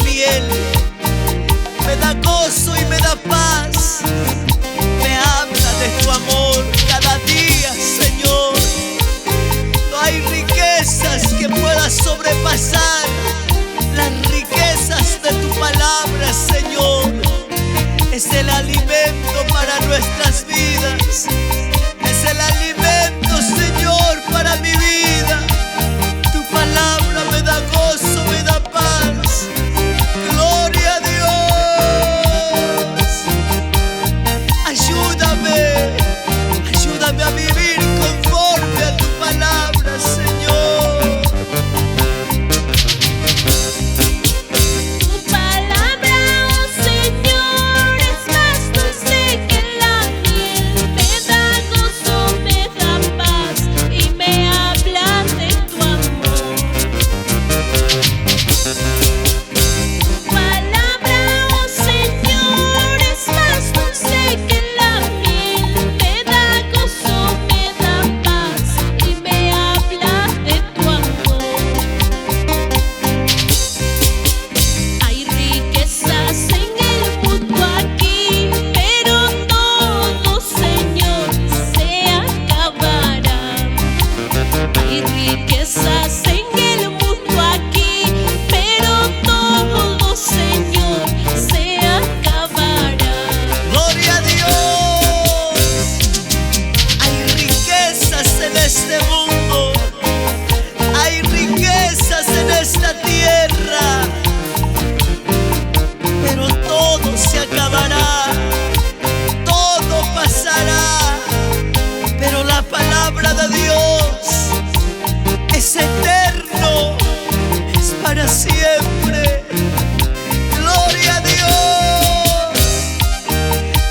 miel, me da gozo y me da paz. Me habla de tu amor cada día, Señor. No hay riquezas que puedan sobrepasar las riquezas de tu palabra, Señor. Es el alimento para nuestras vidas. Es el alimento, Señor, para mi vida. Tu palabra me da gozo, me da paz. Gloria a Dios. Ayúdame, ayúdame a vivir conforme a tu palabra, Señor. Tu palabra, oh Señor, es más dulce que la miel. Me da gozo, me da paz y me habla de tu amor. Tu palabra, oh Señor, es más dulce que la miel. Me da gozo, me da paz y me habla de tu amor. Hay riquezas en el mundo aquí, pero todo, Señor, se acabará. Hay riquezas en el mundo aquí, pero todo, Señor, se acabará. Gloria a Dios. Hay riquezas en este mundo. Hay riquezas en esta tierra. Pero todo se acabará. Todo pasará. Pero la palabra de Dios es eterno. Es para siempre. Gloria a Dios.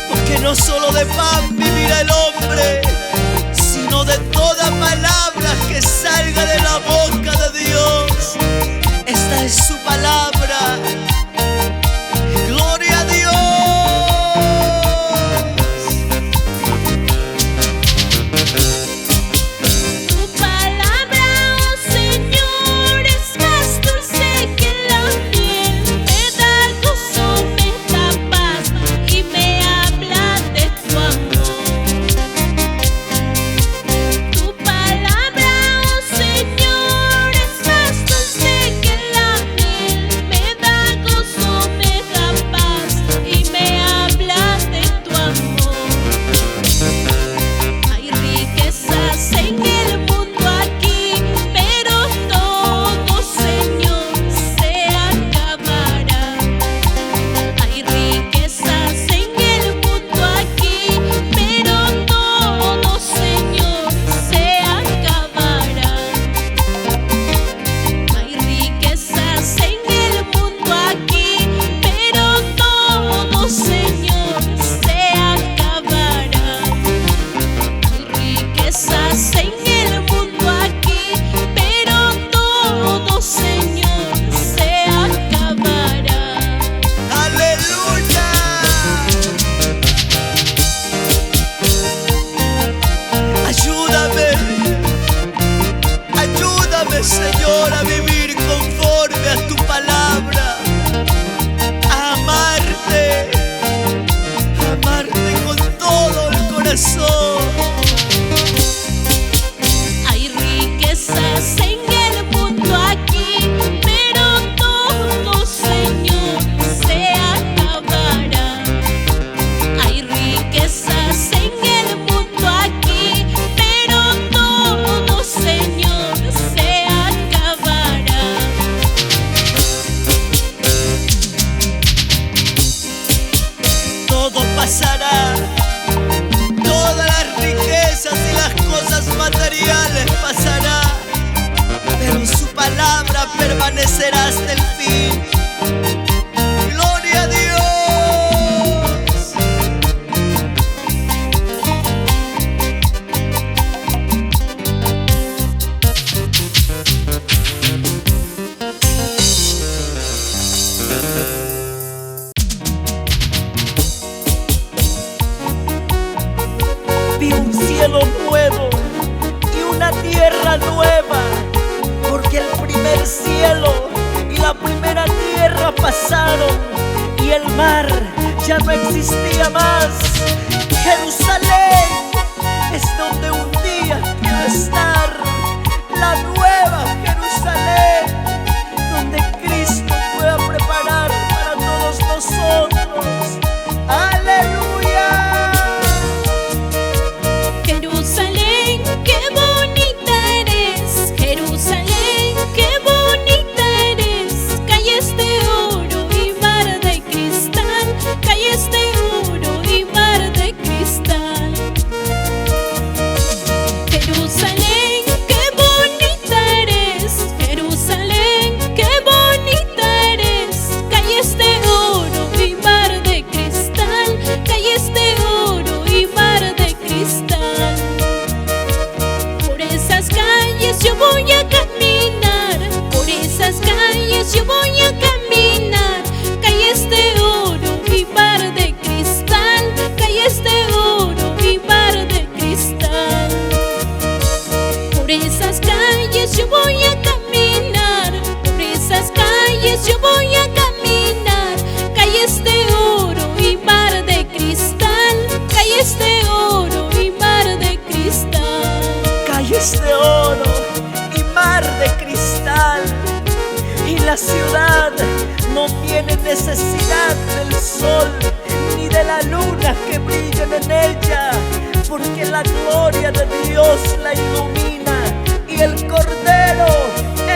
Porque no solo de pan vivirá el hombre, sino de toda palabra que salga de la boca de Dios. Esta es su palabra. Gloria a Dios. Tu palabra, oh Señor, es más dulce que la miel. Me da gozo, me da paz y me habla de tu amor. Tu palabra, oh Señor, es más dulce que la miel. Me da gozo, me da paz y me habla de tu amor. Hay riquezas en el mundo aquí, pero todo, Señor, se acabará. Hay riquezas en el mundo aquí, pero todo, Señor, se acabará. Hay riquezas en el mundo aquí, pero todo, Señor, se acabará. Hay riquezas en el mundo aquí, pero todo, Señor, se acabará. Aleluya. Ayúdame. Ayúdame, Señor, a vivir conforme a tu palabra. A amarte. A amarte con todo el corazón. Hay riquezas en el mundo aquí, pero todo, Señor, se acabará. Hay riquezas en el mundo aquí, pero todo, Señor, se acabará. Todo pasará. Todas las riquezas y las cosas materiales pasarán. Pero su palabra permanecerá hasta el fin. Gloria a Dios. Vi un cielo nuevo y una tierra nueva, porque el primer cielo y la primera tierra pasaron y el mar ya no existía más. Jerusalén es donde un día quiero estar, la nueva Jerusalén, donde Cristo pueda preparar para todos nosotros. ¡Aleluya! Jerusalén, qué bonita eres. Jerusalén, qué bonita eres. Calles de oro y mar de cristal. Calles de oro y mar de cristal. Jerusalén, qué bonita eres. Jerusalén, qué bonita eres. Calles de oro y mar de cristal. Calles de oro y mar de cristal. Por esas calles yo voy a caminar. Por esas calles yo voy a caminar. Calles de oro y mar de cristal. Calles de oro y mar de cristal. Por esas calles yo voy a caminar. Por esas calles yo voy a caminar. Calles de oro y mar de cristal. Calles de oro y mar de cristal. Calles de oro y mar de cristal. Y la ciudad no tiene necesidad del sol ni de la luna que brillen en ella, porque la gloria de Dios la ilumina y el Cordero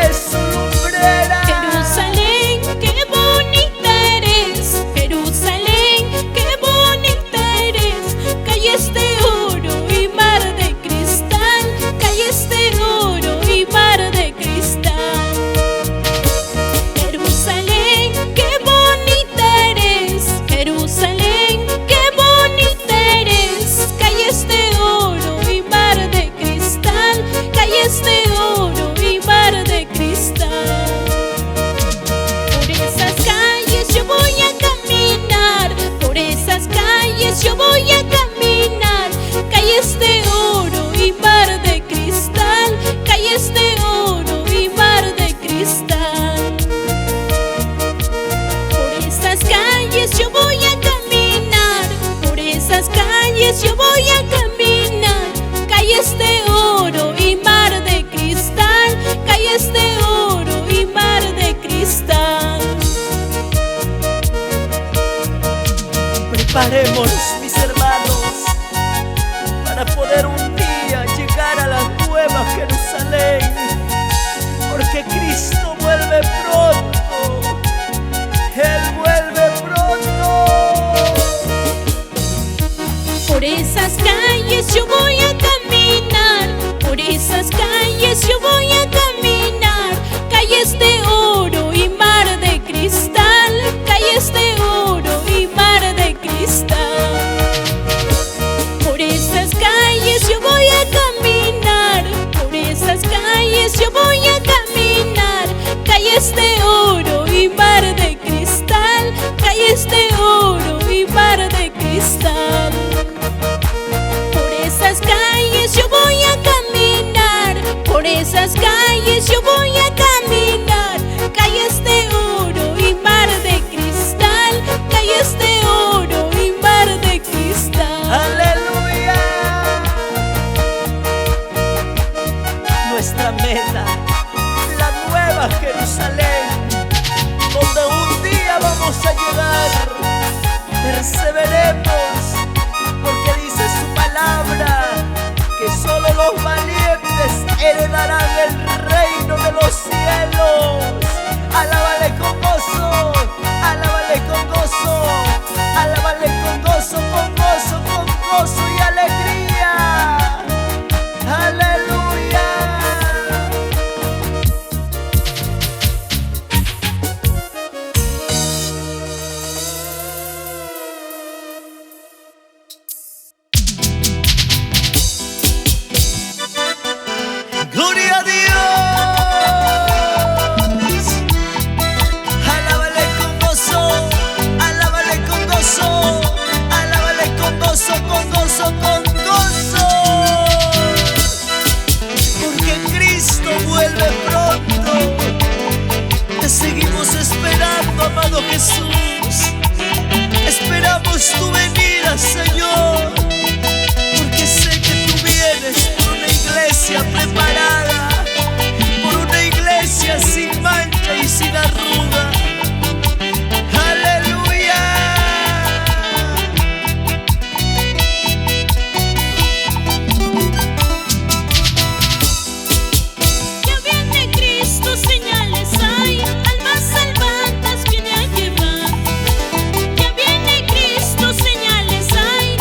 es su lumbrera. Jerusalén, qué bonita eres. Jerusalén, qué bonita eres. Calles de oro y mar de cristal. Calles de oro y mar de cristal. Jerusalén, qué bonita eres. Jerusalén, qué bonita eres. Calles de oro y mar de cristal. Calles de oro y mar de cristal. Por esas calles yo voy a caminar. Por esas calles yo voy a caminar. Calles de oro y mar de cristal. Calles de oro y mar de cristal. Por esas calles yo voy a caminar. Por esas calles yo voy a caminar. Calles de oro y mar de cristal. Calles de oro y mar de cristal. Preparémonos, mis hermanos, para poder un día llegar a la nueva Jerusalén, porque Cristo vuelve pronto. Él vuelve pronto. Por esas calles yo voy a caminar. Por esas calles yo voy a caminar. Calles de oro y mar de cristal. Calles de oro y mar de cristal. Por esas calles yo voy a caminar. Por esas calles yo voy a caminar. Calles de oro y mar de cristal. Calles de oro y mar de cristal. Por esas calles yo voy a caminar. Por esas calles yo voy a caminar. Calles de oro y mar de cristal. Calles de oro y mar de cristal. ¡Aleluya! Nuestra meta, la nueva Jerusalén, donde un día vamos a llegar. Perseveremos, porque dice su palabra que solo los valientes heredarán el reino de los cielos. Alábale con gozo, alábale con gozo, alábale con gozo, con gozo, con gozo y alegría. Aleluya. Gloria a Dios. amado Jesús. Esperamos tu venida, Señor, porque sé que tú vienes por una iglesia preparada, por una iglesia sin mancha y sin arruga. ¡Aleluya! Ya viene Cristo, señales hay, almas salvadas viene a llevar. Ya viene Cristo, señales hay,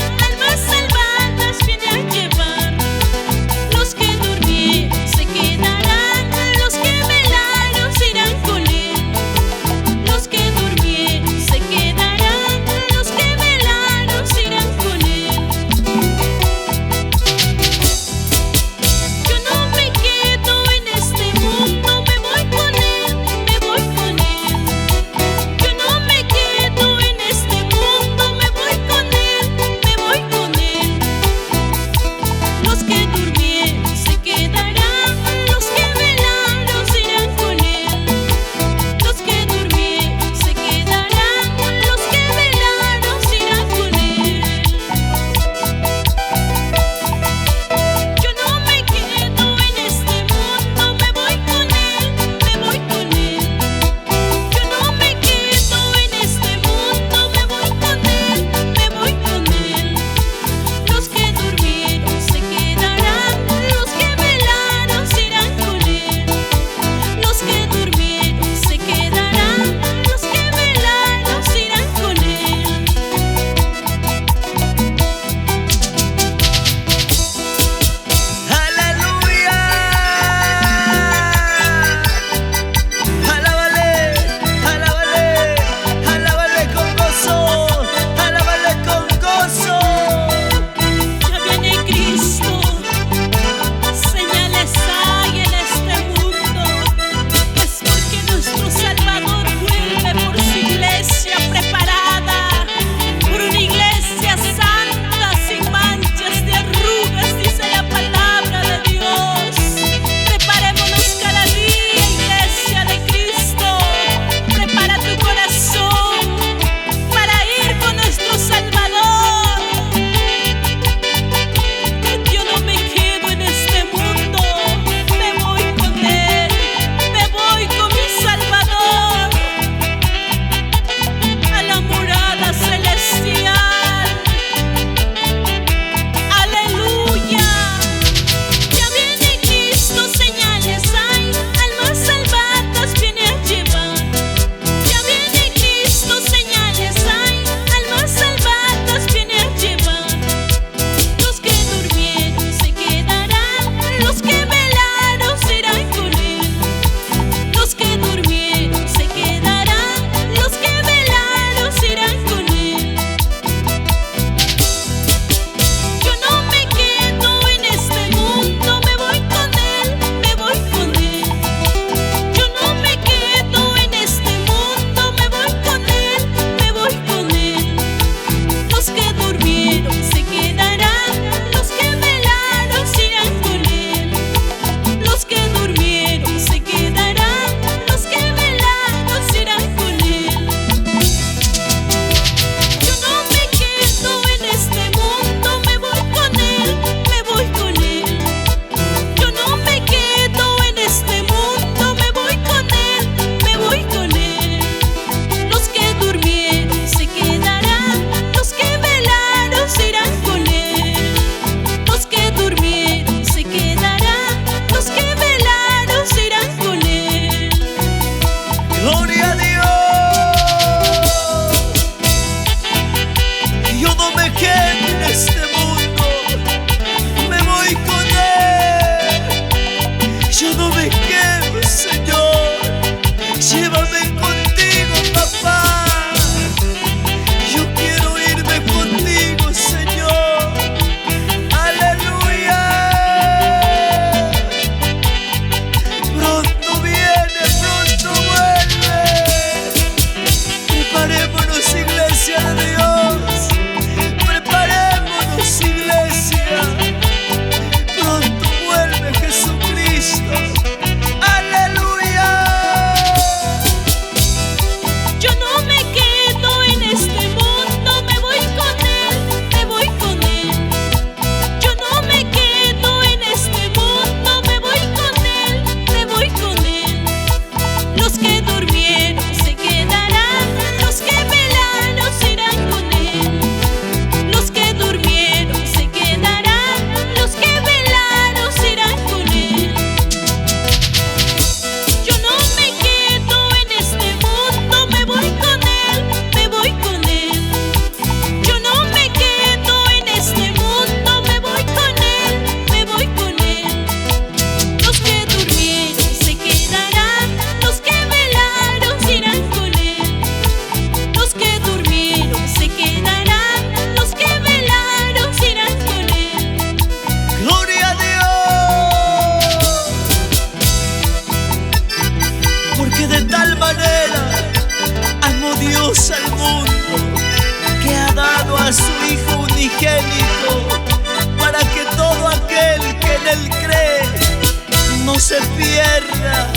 no se pierda,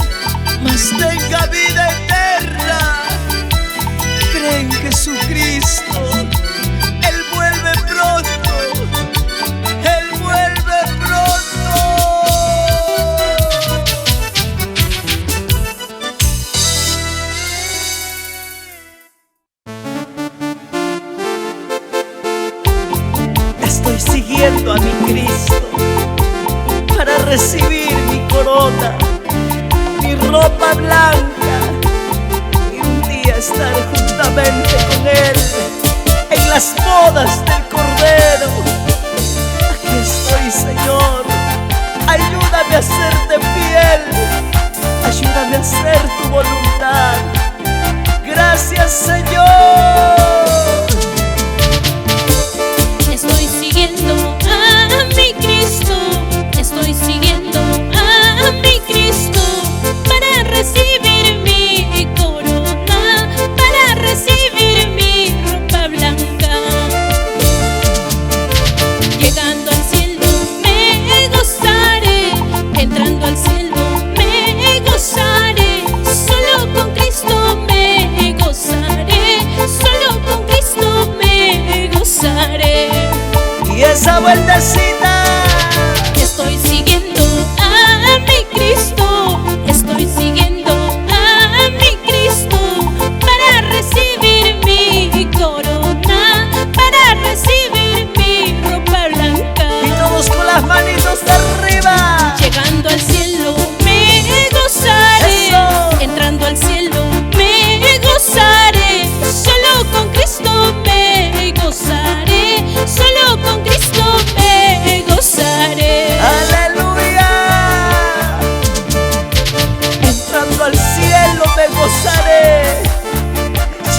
mas tenga vida eterna. Cree en Jesucristo, Él vuelve pronto, Él vuelve pronto. Estoy siguiendo a mi Cristo para recibir mi corona, mi ropa blanca, y un día estar juntamente con Él en las bodas del Cordero. Aquí estoy, Señor, ayúdame a serte fiel, ayúdame a hacer tu voluntad. Gracias, Señor. Estoy siguiendo a mi Cristo, estoy siguiendo a mi Cristo para recibir mi corona, para recibir mi ropa blanca. Llegando al cielo me gozaré, entrando al cielo me gozaré, solo con Cristo me gozaré, solo con Cristo me gozaré. Y esa vueltecita, Estoy siguiendo a mi Cristo, estoy siguiendo a mi Cristo para recibir mi corona, para recibir mi ropa blanca. y todos con las manitos arriba. Llegando al cielo me gozaré, Eso. entrando al cielo me gozaré, solo con Cristo me gozaré, solo con Cristo me gozaré. Aleluya. Entrando al cielo me gozaré,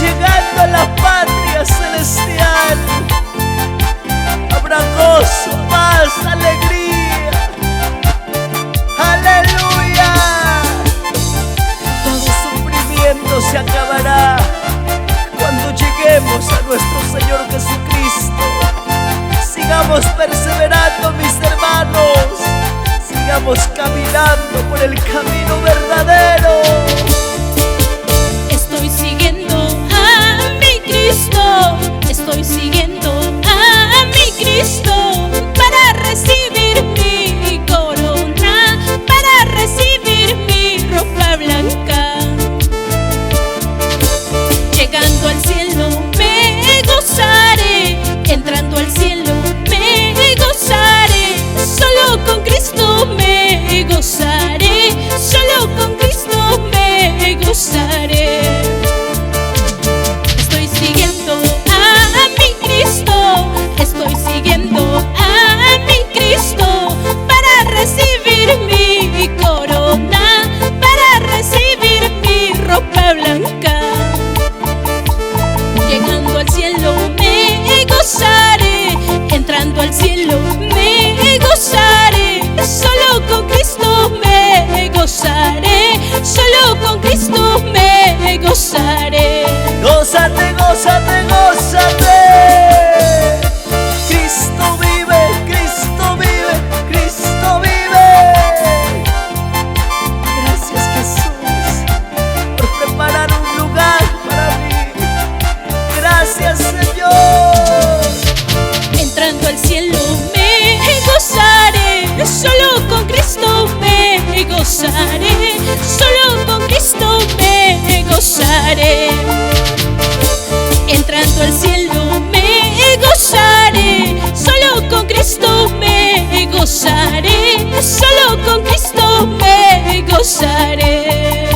llegando a la patria celestial habrá gozo, paz, alegría. Aleluya. Todo sufrimiento se acabará cuando lleguemos a nuestro Señor Jesucristo. Sigamos perseverando, mis hermanos, sigamos caminando por el camino verdadero. Estoy siguiendo a mi Cristo, estoy siguiendo a mi Cristo para recibir mi corona, para recibir mi ropa blanca. Llegando al cielo me gozaré, entrando al cielo me gozaré, solo con Cristo me gozaré, solo con Cristo me gozaré. Estoy siguiendo a mi Cristo, estoy siguiendo a mi Cristo para recibir mi corona, para recibir mi ropa blanca. Llegando al cielo me gozaré, entrando al cielo me gozaré, solo con Cristo me gozaré, solo con Cristo me gozaré. Gózate, gózate, gózate. Cristo vive, Cristo vive, Cristo vive. Gracias, Jesús, por preparar un lugar para mí. Gracias, Señor. Entrando al cielo me gozaré, solo con Cristo me gozaré, solo con Cristo me gozaré. Entrando al cielo me gozaré, solo con Cristo me gozaré, solo con Cristo me gozaré.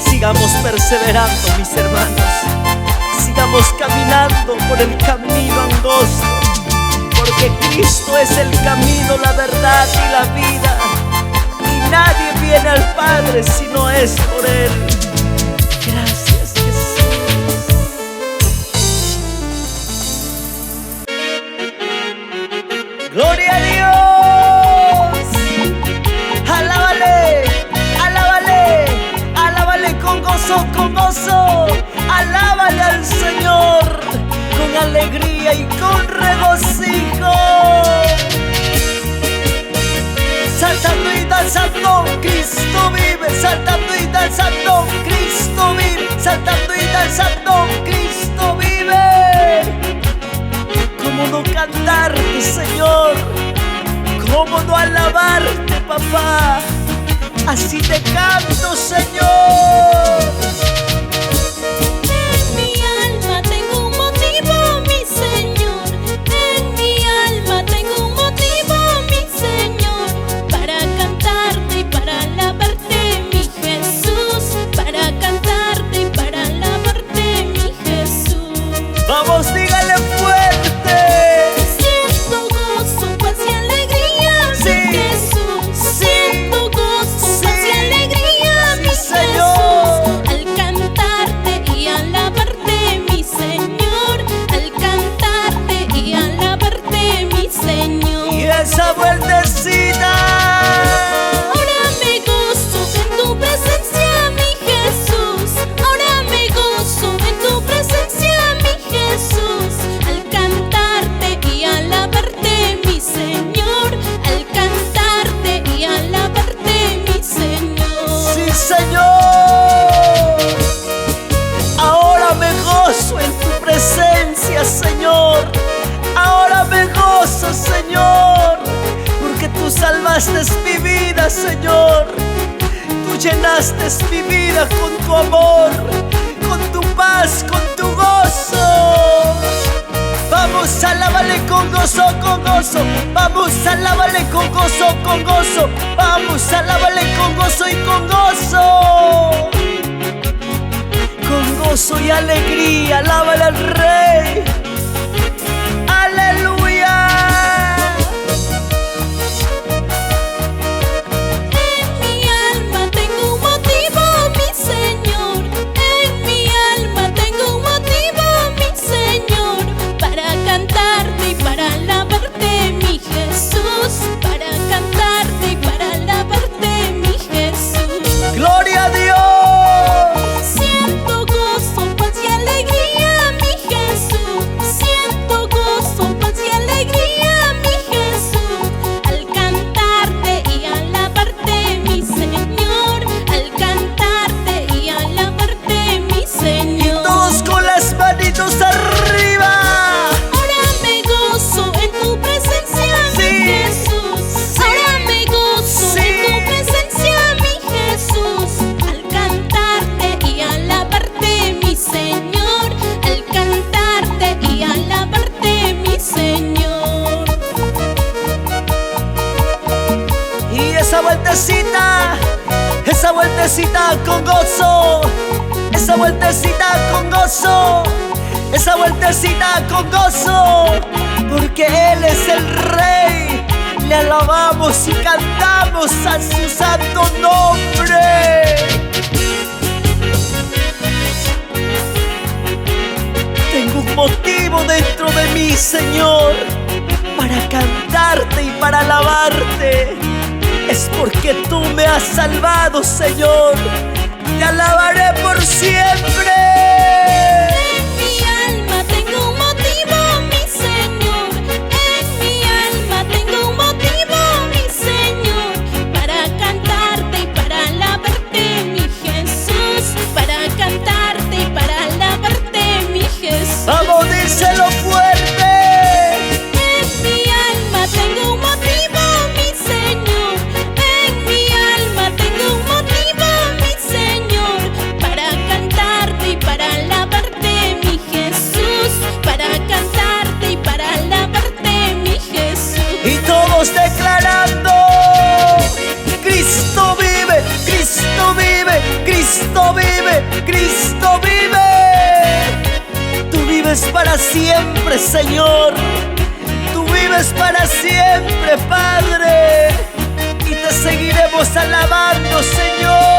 Sigamos perseverando, mis hermanos. Sigamos caminando por el camino angosto, porque Cristo es el camino, la verdad y la vida, y nadie viene al Padre si no es por Él. Gracias, Jesús. Gloria a Dios. Alábale, alábale, alábale con gozo, con gozo. Alábale al Señor con alegría y con regocijo. saltando y danzando, Cristo vive, saltando y danzando, Cristo vive, saltando y danzando, Cristo vive. ¿Cómo no cantarte, Señor? ¿Cómo no alabarte, papá? Así te canto, Señor. En mi alma tengo un motivo, mi Señor. En mi alma tengo un motivo, mi Señor, para cantarte y para alabarte, mi Jesús. Para cantarte y para alabarte, mi Jesús. Vamos, dígale fuerte. Siento gozo, paz y alegría, mi Sí, Jesús. sí, Siento gozo, paz y sí, alegría, mi sí, Señor. Jesús. Al cantarte y alabarte, mi Señor. Al cantarte y alabarte, mi Señor. Y esa vueltecita. Ahora me gozo en tu presencia, mi Jesús. Ahora me gozo en tu presencia, mi Jesús. Al cantarte y alabarte, mi Señor. Al cantarte y alabarte, mi Señor. Sí, Señor. Ahora me gozo en tu presencia, Señor. Ahora me gozo, Señor, porque tú salvaste mi vida, Señor. Tú llenaste mi vida con tu amor, con tu paz, con tu gozo. Vamos, alábale con gozo, con gozo. Vamos, alábale con gozo, con gozo. Vamos, alábale con gozo y con gozo. Con gozo y alegría, alábale al Rey. Aleluya. En mi alma tengo un motivo, mi Señor. En mi alma tengo un motivo, mi Señor, para cantarte y para alabarte, mi Jesús. Para cantarte y para alabarte, mi Jesús. Gloria a Dios. Siento gozo, paz y alegría, mi Jesús. Siento gozo, paz y alegría, mi Jesús. Al cantarte y alabarte, mi Señor. Al cantarte y alabarte, mi Señor. Todos con las manitos arriba. Ahora me gozo en tu presencia, mi Sí, Jesús. sí, Ahora me gozo sí. en tu presencia, mi Jesús. Al cantarte y alabarte, mi Señor. Al cantarte y alabarte, mi Señor. Y esa vueltecita con gozo, esa vueltecita con gozo, esa vueltecita con gozo, porque Él es el Rey. Le alabamos y cantamos a su santo nombre. Tengo un motivo dentro de mí, Señor, para cantarte y para alabarte. Es porque tú me has salvado, Señor. Te alabaré por siempre. En mi alma tengo un motivo, mi Señor. En mi alma tengo un motivo, mi Señor, para cantarte y para alabarte, mi Jesús. Para cantarte y para alabarte, mi Jesús. Vamos, díselo fuerte. En mi alma tengo un motivo, mi Señor. En mi alma tengo un motivo, mi Señor, para cantarte y para alabarte, mi Jesús. Para cantarte y para alabarte, mi Jesús. Y todos declarando: Cristo vive, Cristo vive, Cristo vive, Cristo vive. Tú vives para siempre, Señor. Tú vives para siempre, Padre. Y te seguiremos alabando, Señor.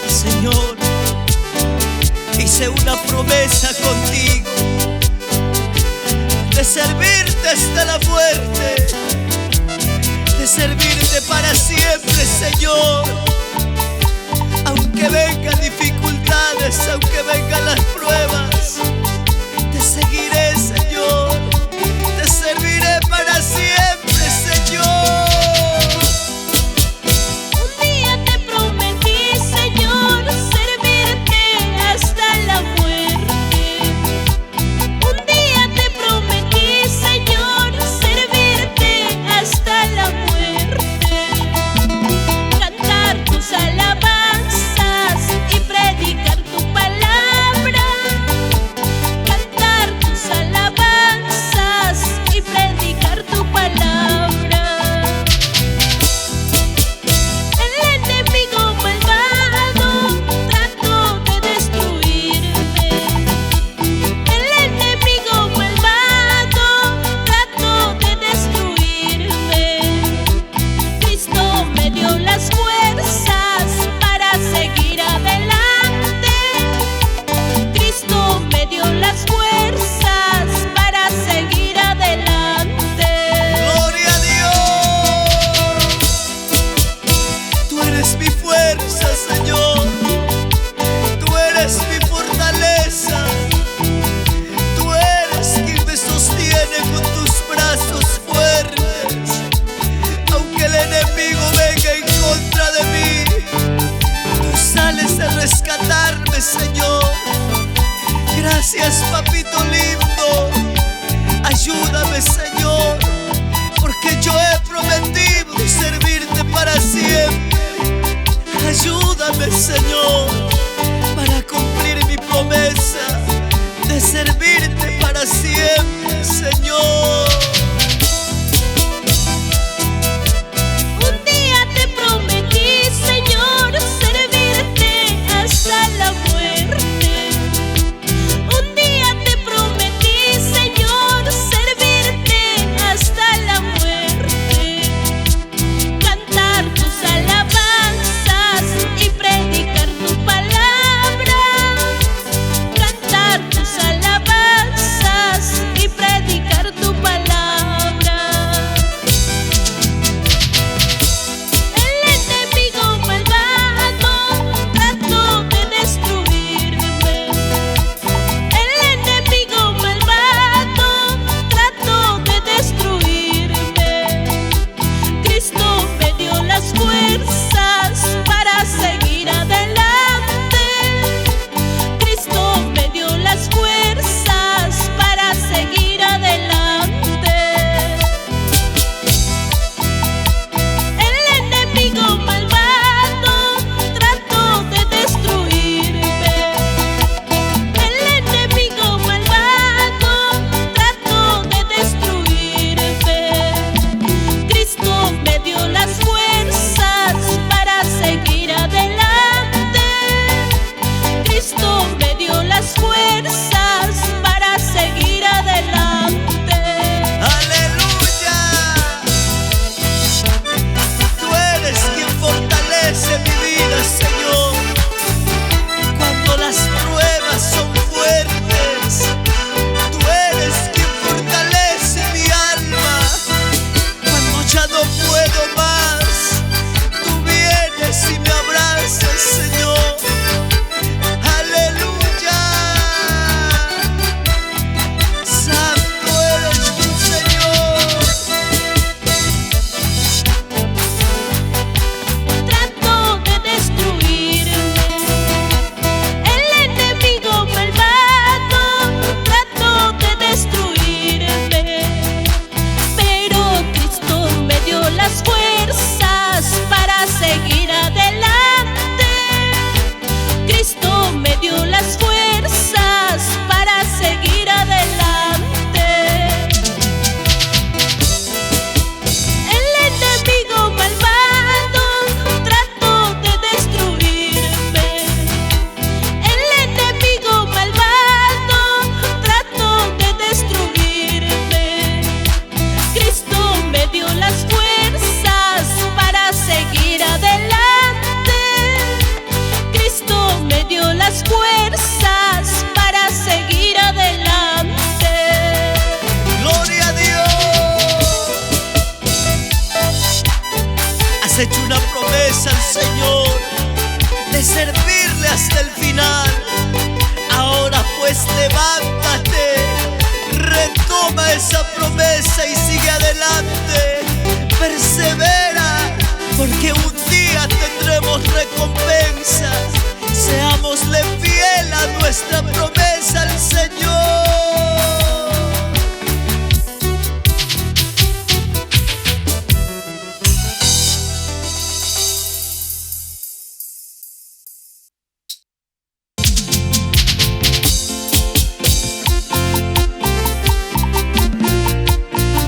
Señor, hice una promesa contigo de servirte hasta la muerte, de servirte para siempre, Señor. Aunque vengan dificultades, aunque vengan las pruebas, te seguiré, Señor, te serviré para siempre, Señor. Un día te prometí, Señor, servirte hasta la muerte. Un día te prometí, Señor, servirte hasta la muerte. Cantar tus alabanzas y predicar tu palabra. Cantar tus alabanzas y predicar tu palabra. El enemigo malvado trató de destruirme. El enemigo malvado trató de destruirme. Cristo me dio las fuerzas para seguir adelante. Cristo me dio las fuerzas para seguir adelante. Gloria a Dios. Tú eres mi fuerza, Señor. Tú eres mi fortaleza. Tú eres quien me sostiene con tus brazos fuertes. Aunque el enemigo venga en contra de mí, tú sales a rescatarme, Señor. Gracias, papito lindo. Ayúdame, Señor, porque yo he prometido servirte para siempre. Ayúdame, Señor, para cumplir mi promesa de servirte para siempre, Señor. Un día te prometí, Señor, servirte hasta la muerte. Un día te prometí, Señor, servirte hasta la muerte. Cantar tus alabanzas y predicar tu palabra. terrenal. Ahora pues levántate, retoma esa promesa y sigue adelante. Persevera, porque un día tendremos recompensa. Seámosle fiel a nuestra promesa al Señor.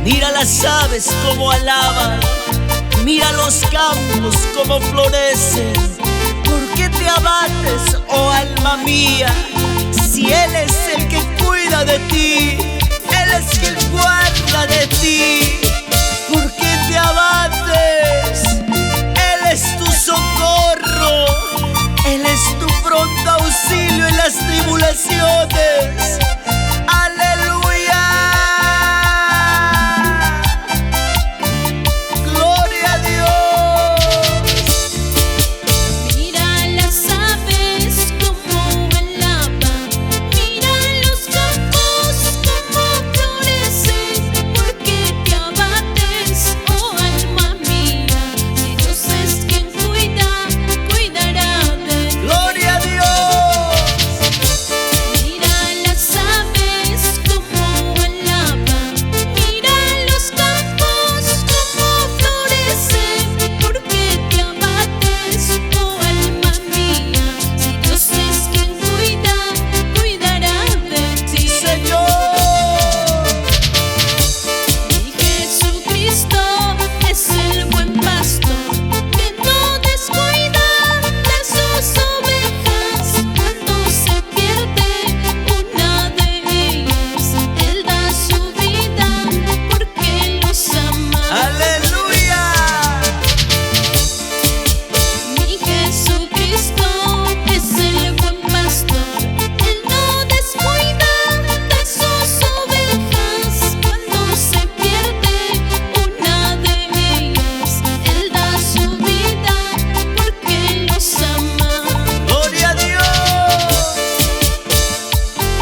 Mira las aves como alaban, mira los campos como florecen. ¿Por qué te abates, oh alma mía? Si Él es el que cuida de ti, Él es quien guarda de ti. ¿Por qué te abates? Él es tu socorro, Él es tu pronto auxilio en las tribulaciones. ¡Aleluya!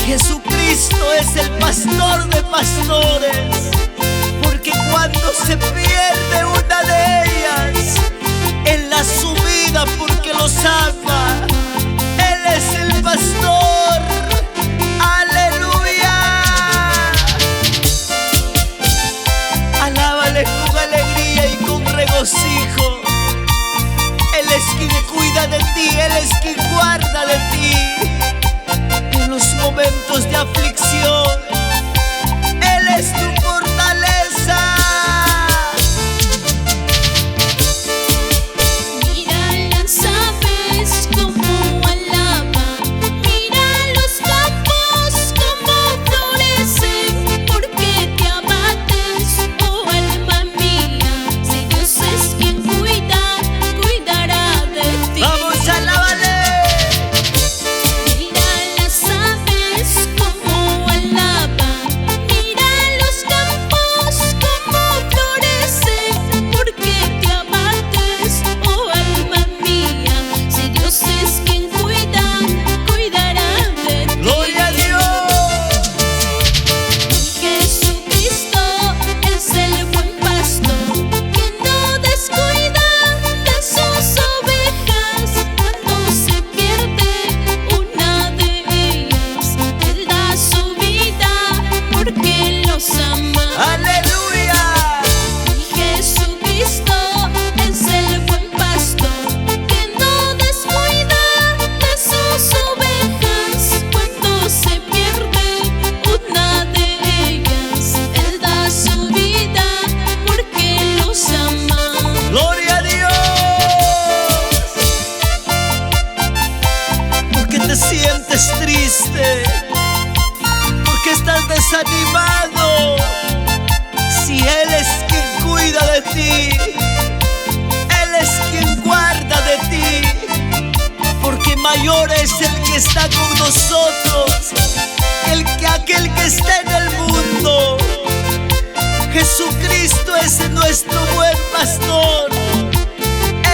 Jesucristo es el pastor de pastores, porque cuando se pierde una de ellas, Él da su vida porque los ama. Él es el pastor. ¡Aleluya! Alábale con alegría y con regocijo. Él es quien cuida de ti, Él es quien guarda de ti. En los momentos de aflicción, Él es tu fortaleza. Mira las aves como alaban, mira los campos como florecen. ¿Por qué te abates, oh alma mía? Si Dios es quien cuida, cuidará de ti. Vamos a alabarle. Sientes triste, porque estás desanimado. Si Él es quien cuida de ti, Él es quien guarda de ti, porque mayor es el que está con nosotros que aquel que está en el mundo. Jesucristo es nuestro buen pastor.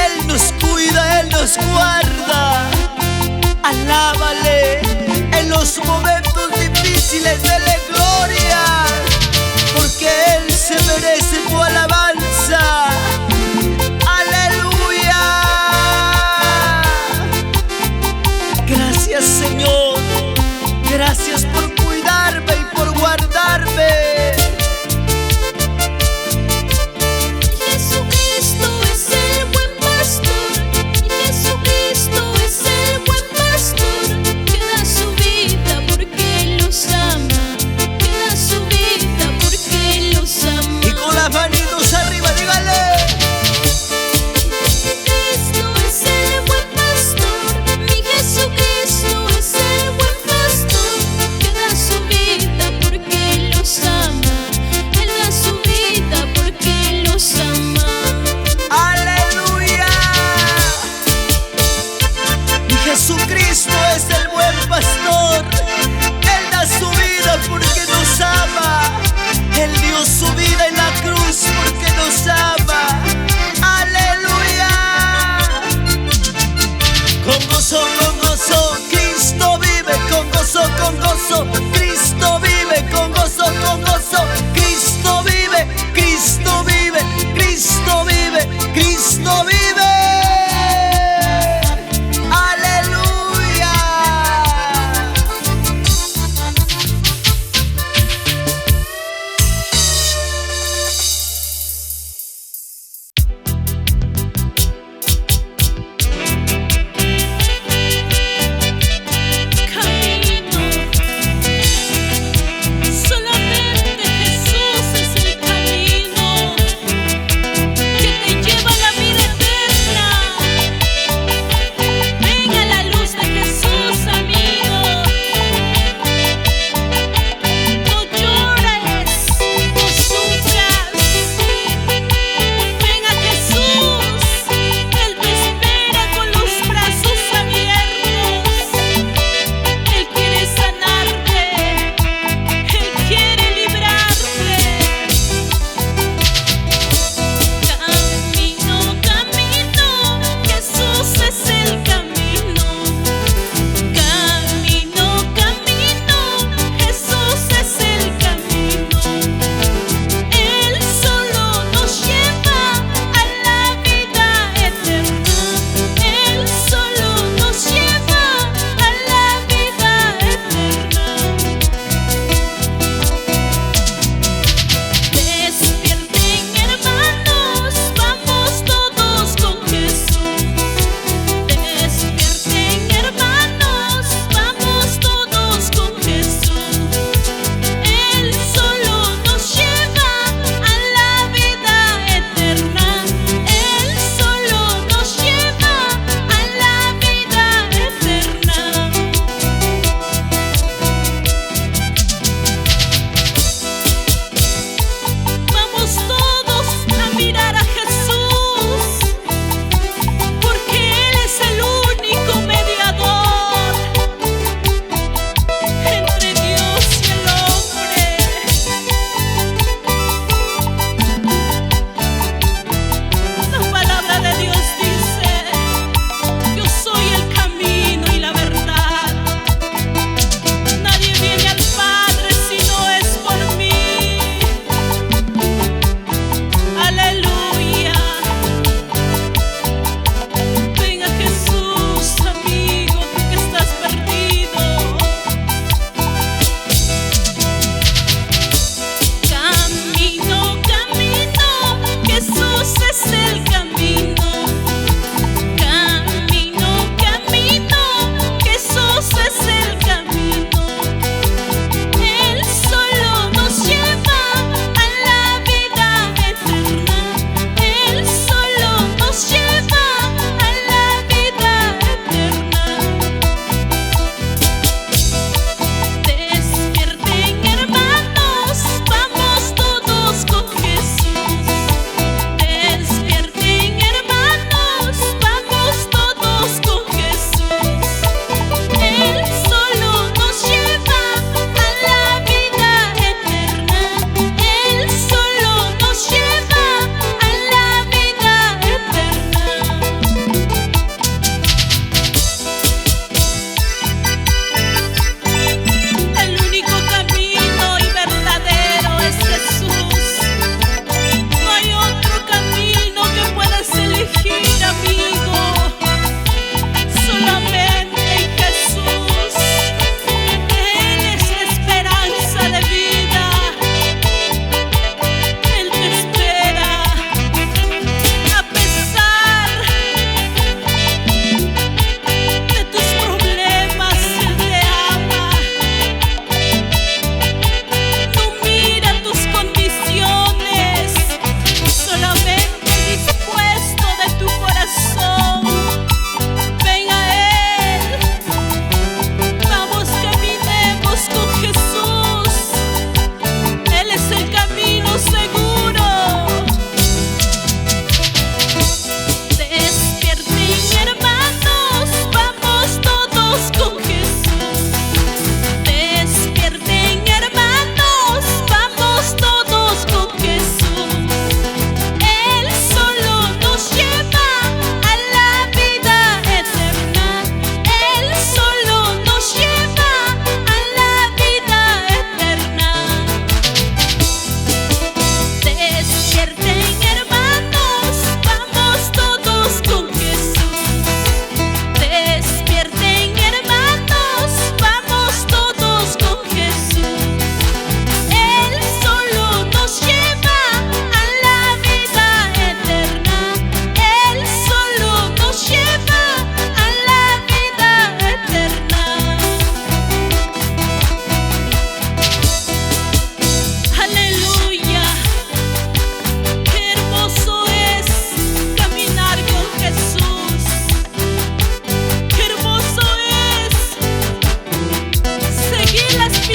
Él nos cuida, Él nos guarda. Alá. Alábale en los momentos difíciles, dele gloria, porque Él se merece tu alabanza. Aleluya. Gracias, Señor. Gracias por cuidarme y por guardarme. Jesucristo es el buen pastor. Jesucristo es el buen pastor que da su vida porque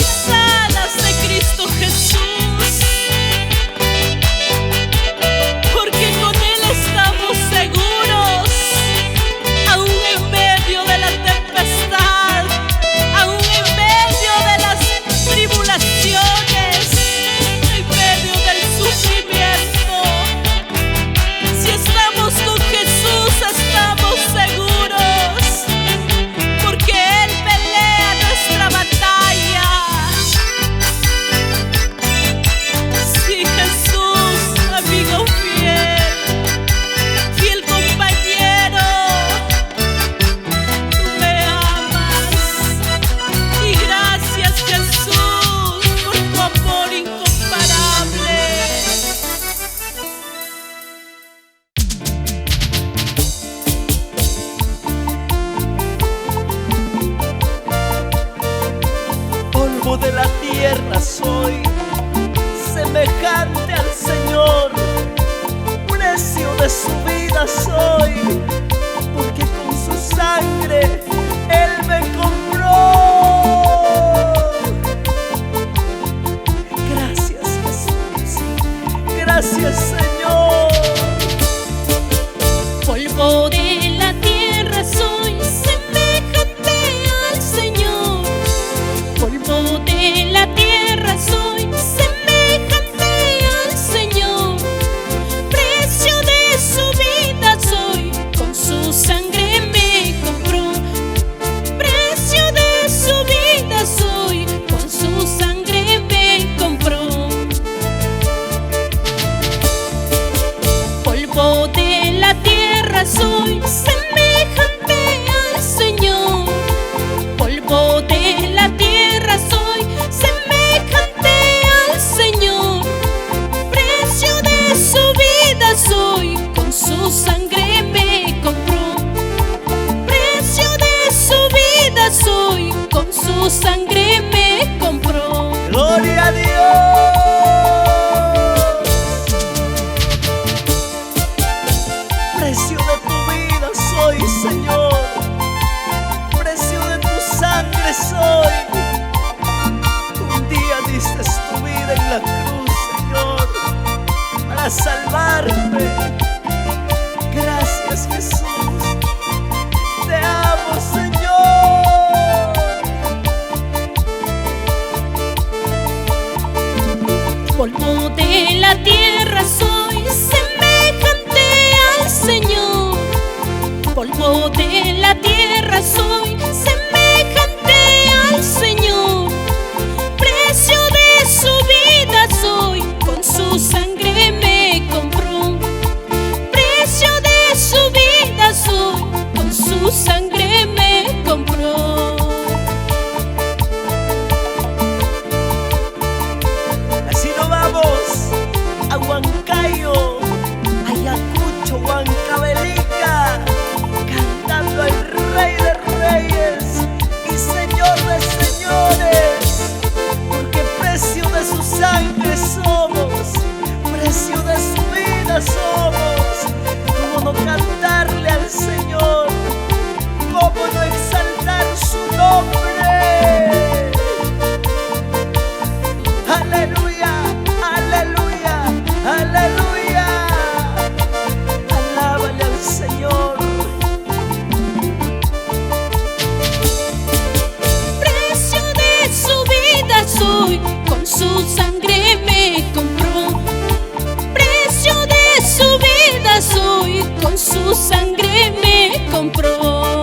pisadas de Cristo Jesús, porque con Él estamos seguros, aún en medio de la tempestad, aún en medio de las tribulaciones, en medio del sufrimiento. Si estamos con Jesús, estamos seguros, porque Él pelea nuestra batalla. Sí, Jesús, amigo fiel, fiel compañero, tú me amas. Y gracias, Jesús, por tu amor incomparable. Polvo de la tierra soy, semejante al Señor. Precio de su vida soy, porque con su sangre Él me compró. Gracias, Jesús. Gracias, Señor. Polvo de la tierra soy, semejante al Señor. Polvo de la tierra soy, semejante al Señor. Precio de su vida soy, con su sangre me compró. Precio de su vida soy, con su sangre me compró. Polvo de la tierra soy, semejante al Señor. Polvo de la tierra soy, semejante al Señor. Precio de su vida soy, con su sangre me compró. Precio de su vida soy, con su sangre me compró. Gloria a Dios. Precio de tu vida soy, Señor. Precio de tu sangre soy. Un día diste tu vida en la cruz, Señor, para salvarme. Gracias, Jesús. Te amo, Señor. Polvo de la tierra soy, semejante al Señor. Polvo de la tierra soy, semejante al Señor. Precio de su vida soy, con su sangre me compró. Precio de su vida soy, con su sangre me compró. Así nos vamos a Huancayo, Ayacucho, Huancavelica, cantando al Rey de Reyes y Señor de Señores, porque precio de su sangre somos, precio de su vida somos. ¿Cómo no cantarle al Señor? ¿Cómo no exaltar su nombre? Aleluya, aleluya, aleluya. Alábale al Señor. Precio de su vida soy, con su sangre me compró. Precio de su vida soy, con su sangre me compró.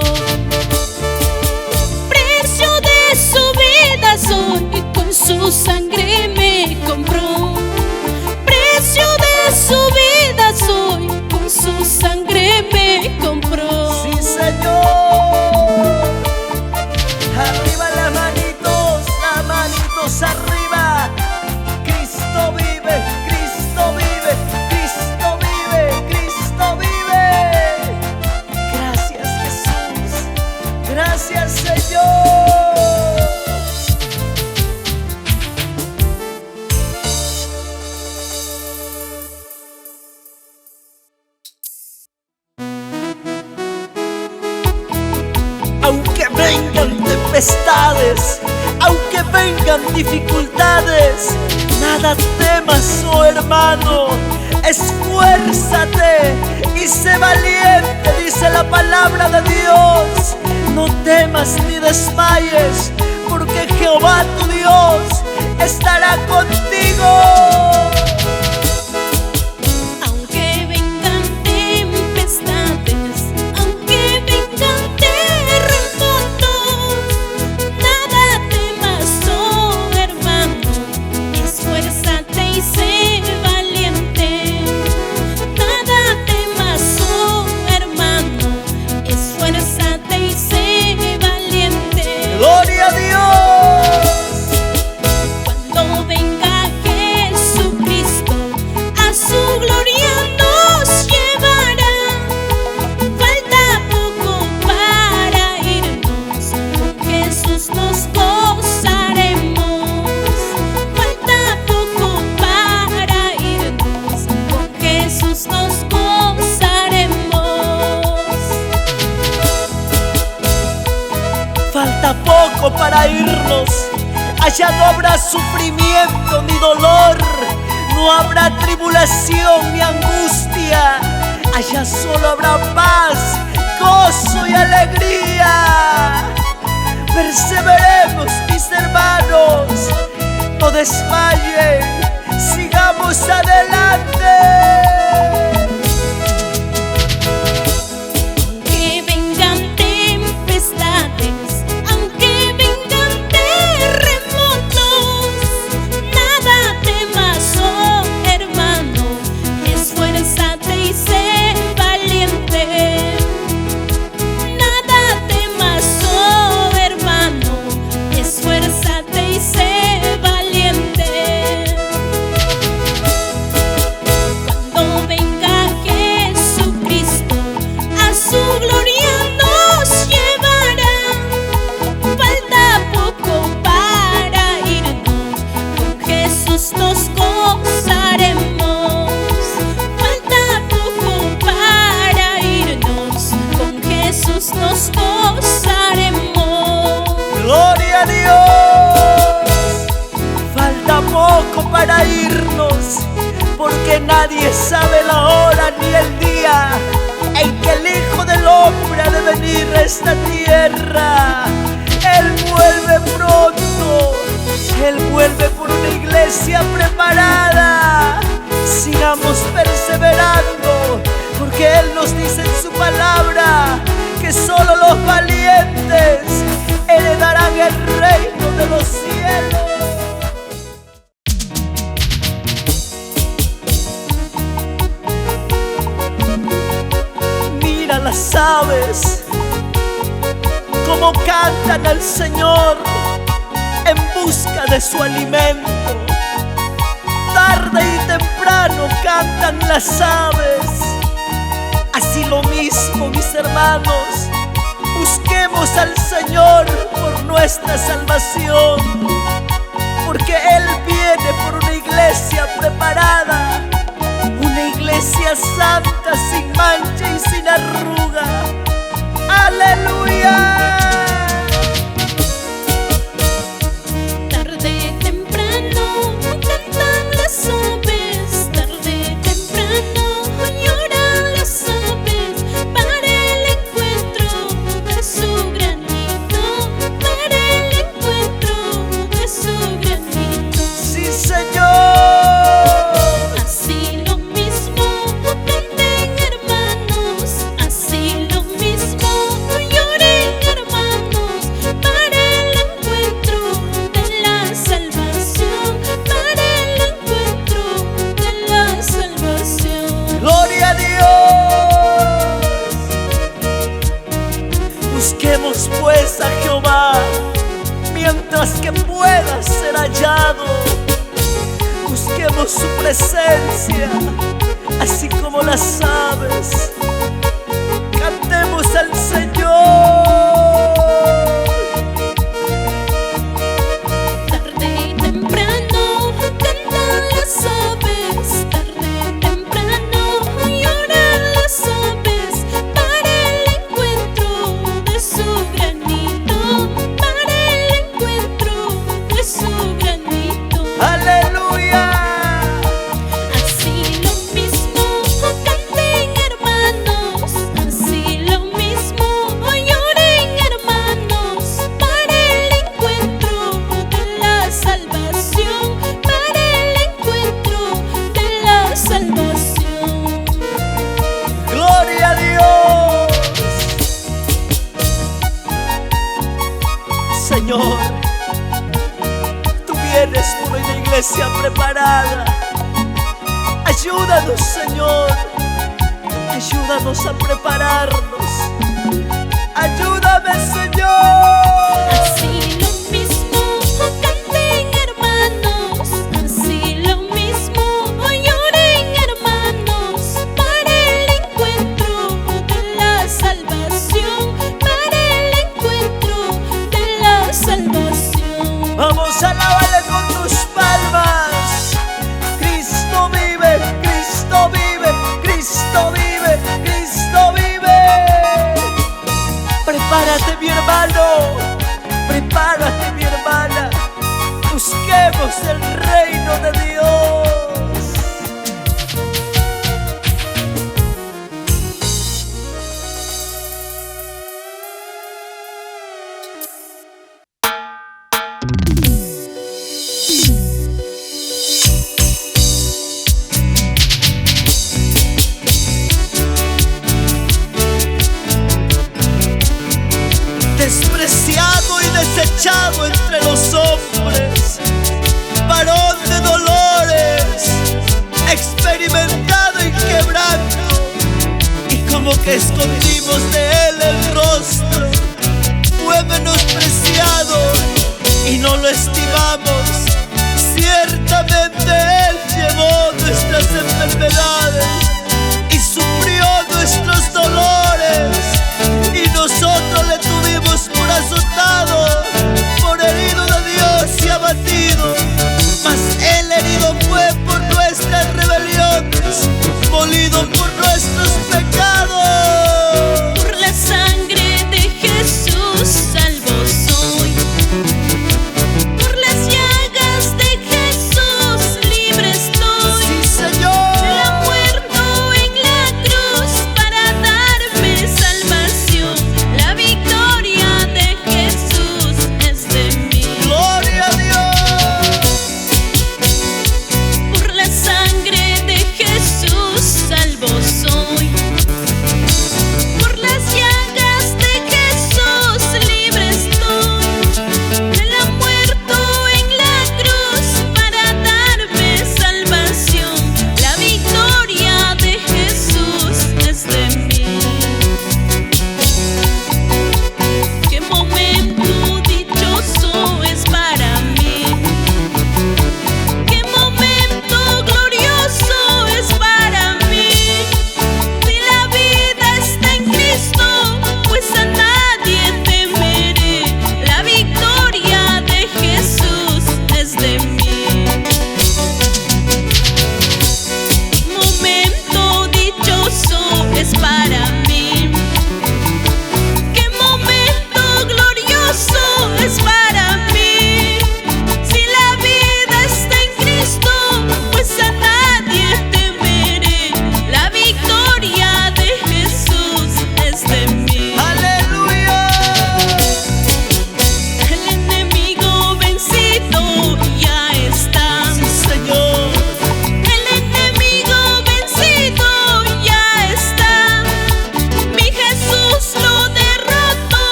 Precio de su vida soy, con su sangre me compró. Precio de su vida soy, con su sangre me compró. Sí, Señor. Arriba las manitos arriba. Cristo vive, Cristo vive, Cristo vive, Cristo vive. Gracias, Jesús. Gracias, Señor. Aunque vengan tempestades, aunque aunque vengan dificultades, nada temas, oh hermano, esfuérzate y sé valiente, dice la palabra de Dios. No temas ni desmayes, porque Jehová tu Dios estará contigo. Aunque vengan tempestades, aunque vengan terremotos, nada temas, oh hermano, esfuérzate y sé valiente. Nada temas, oh hermano, esfuérzate y sé valiente. ¡Gloria a Dios! Cuando venga Jesucristo, a su gloria nos llevará. Falta poco para irnos, con Jesús nos gozaremos. Falta poco para irnos, con Jesús nos gozaremos. Falta poco para irnos. Allá no habrá sufrimiento ni dolor, no habrá tribulación ni angustia. Allá solo habrá paz, gozo y alegría. Perseveremos, mis hermanos, no desmayen, sigamos adelante. Aunque vengan tempestades, aunque vengan terremotos, nada temas, oh hermano, esfuérzate y sé valiente. Nada temas, oh hermano, esfuérzate y sé valiente. Cuando venga Jesucristo, a su gloria nos llevará. Falta poco para irnos, con Jesús nos gozaremos. Falta poco para irnos, con Jesús nos gozaremos. ¡Gloria a Dios! Falta poco para irnos, porque nadie sabe la hora ni el día en que el Hijo del Hombre ha de venir a esta tierra. Él vuelve pronto, Él vuelve por una iglesia preparada. Sigamos perseverando, porque Él nos dice en su palabra que solo los valientes heredarán el reino de los cielos. Mira las aves como cantan al Señor en busca de su alimento. Tarde y temprano cantan las aves. Así lo mismo, mis hermanos, busquemos al Señor por nuestra salvación, porque Él viene por una iglesia preparada, una iglesia santa, sin mancha y sin arruga. ¡Aleluya! Tarde temprano cantan las aves, tarde temprano lloran las aves para el encuentro de su granito, para el encuentro de su granito. ¡Sí, Señor! Así lo mismo canten hermanos, así lo mismo lloren hermanos para el encuentro de la salvación, para el encuentro de la salvación. ¡Gloria a Dios! Busquemos pues a Jehová mientras que pueda ser hallado. Busquemos su presencia, así como las aves. Cantemos al Señor. Tarde y temprano cantan las aves, tarde y temprano lloran las aves para el encuentro de su granito, para el encuentro de iglesia preparada. Ayúdanos, Señor. Ayúdanos a prepararnos. Ayúdame, Señor. Así lo mismo canten, hermanos, así lo mismo lloren, hermanos, para el encuentro de la salvación, para el encuentro de la salvación. Vamos a alabarle con tus palmas. Cristo vive, Cristo vive, Cristo vive, Cristo vive. Prepárate, mi hermano, prepárate, mi hermana. Busquemos el reino de Dios. Despreciado y desechado entre los hombres, varón de dolores, experimentado y quebranto, y como que escondimos de él el rostro. Fue menospreciado y no lo estimamos. Ciertamente él llevó nuestras enfermedades y sufrió nuestros dolores, y nosotros le tuvimos por azotado, por herido de Dios y abatido. Mas él herido fue por nuestras rebeliones, molido por nuestros pecados. Por la sangre de Jesús salvo soy, por las llagas de Jesús libre estoy. Sí, Señor. La muerte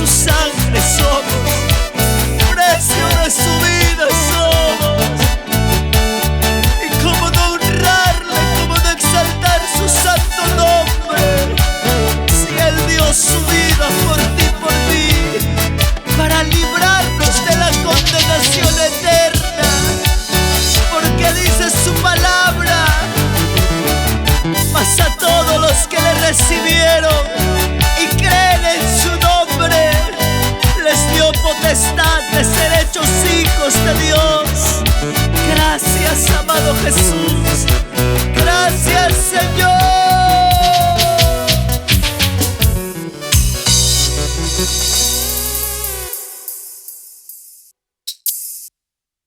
su sangre somos, precio de su vida somos. Y cómo no honrarle, cómo no exaltar su santo nombre, si Él dio su vida por ti y por mí, para librarnos de la condenación eterna. Porque dice su palabra: mas a todos los que le recibieron y creen en su nombre, les dio potestad de ser hechos hijos de Dios. Gracias, amado Jesús.